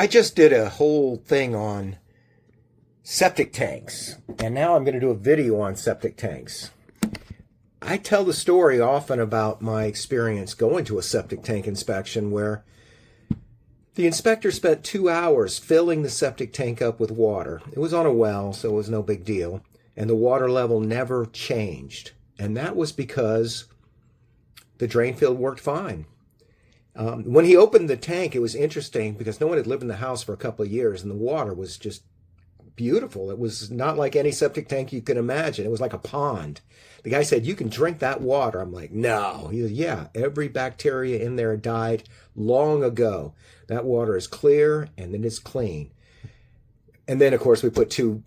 I just did a whole thing on septic tanks, and now I'm going to do a video on septic tanks. I tell the story often about my experience going to a septic tank inspection where the inspector spent 2 hours filling the septic tank up with water. It was on a well, so it was no big deal, and the water level never changed. And that was because the drain field worked fine. When he opened the tank, it was interesting because no one had lived in the house for a couple of years, and the water was just beautiful. It was not like any septic tank you could imagine. It was like a pond. The guy said, "You can drink that water." I'm like, "No." He goes, "Yeah, every bacteria in there died long ago. That water is clear and then it's clean." And then, of course, we put two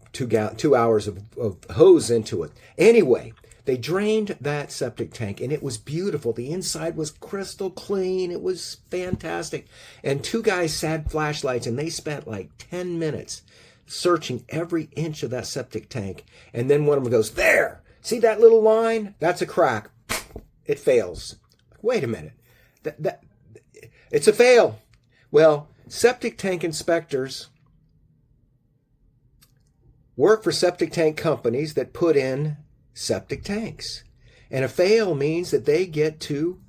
hours of hose into it. Anyway, they drained that septic tank, and it was beautiful. The inside was crystal clean. It was fantastic. And two guys had flashlights, and they spent like 10 minutes searching every inch of that septic tank. And then one of them goes, "There! See that little line? That's a crack. It fails." Wait a minute. It's a fail. Well, septic tank inspectors work for septic tank companies that put in septic tanks. And a fail means that they get to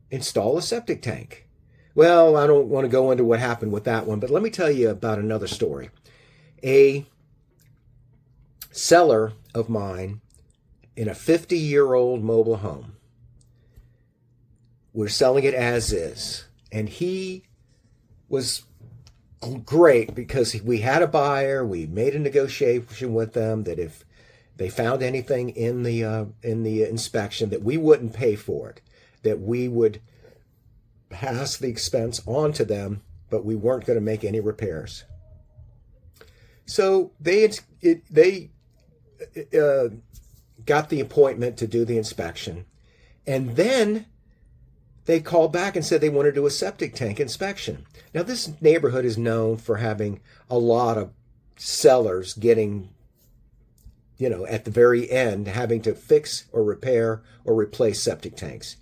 install a septic tank. Well, I don't want to go into what happened with that one, but let me tell you about another story. A seller of mine in a 50-year-old mobile home. We're selling it as is. And he was great because we had a buyer. We made a negotiation with them that if they found anything in the inspection, that we wouldn't pay for it, that we would pass the expense on to them, but we weren't going to make any repairs. So they got the appointment to do the inspection, and then they called back and said they want to do a septic tank inspection. Now, this neighborhood is known for having a lot of sellers getting, at the very end, having to fix or repair or replace septic tanks.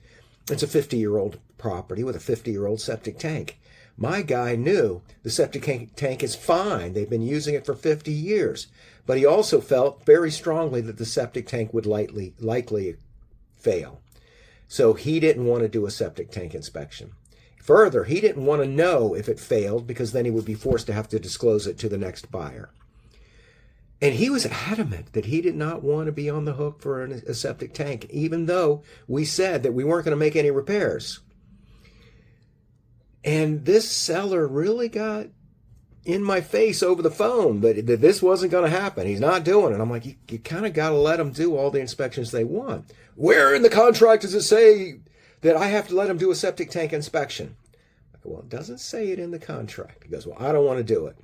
It's a 50-year-old property with a 50-year-old septic tank. My guy knew the septic tank is fine. They've been using it for 50 years. But he also felt very strongly that the septic tank would likely fail. So he didn't want to do a septic tank inspection. Further, he didn't want to know if it failed because then he would be forced to have to disclose it to the next buyer. And he was adamant that he did not want to be on the hook for a septic tank, even though we said that we weren't going to make any repairs. And this seller really got in my face over the phone that this wasn't going to happen. He's not doing it. I'm like, you kind of got to let them do all the inspections they want. Where in the contract does it say that I have to let them do a septic tank inspection? I go, well, it doesn't say it in the contract. He goes, well, I don't want to do it.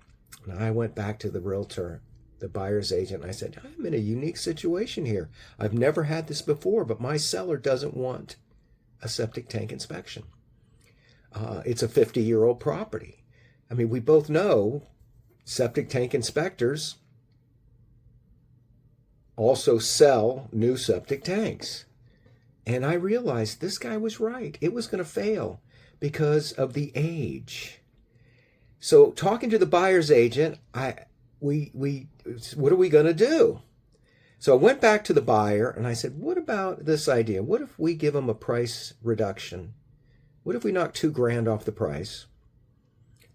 And I went back to the realtor, the buyer's agent, and I said, I'm in a unique situation here. I've never had this before, but my seller doesn't want a septic tank inspection. It's a 50-year-old property. I mean, we both know septic tank inspectors also sell new septic tanks. And I realized this guy was right. It was going to fail because of the age. So talking to the buyer's agent, what are we going to do? So I went back to the buyer and I said, what about this idea? What if we give them a price reduction? What if we knock $2,000 off the price?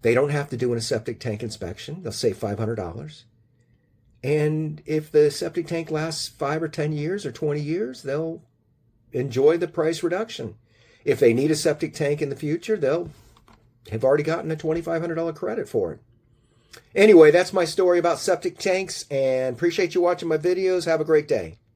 They don't have to do a septic tank inspection. They'll save $500. And if the septic tank lasts 5 or 10 years or 20 years, they'll enjoy the price reduction. If they need a septic tank in the future, they'll have already gotten a $2,500 credit for it. Anyway, that's my story about septic tanks, and appreciate you watching my videos. Have a great day.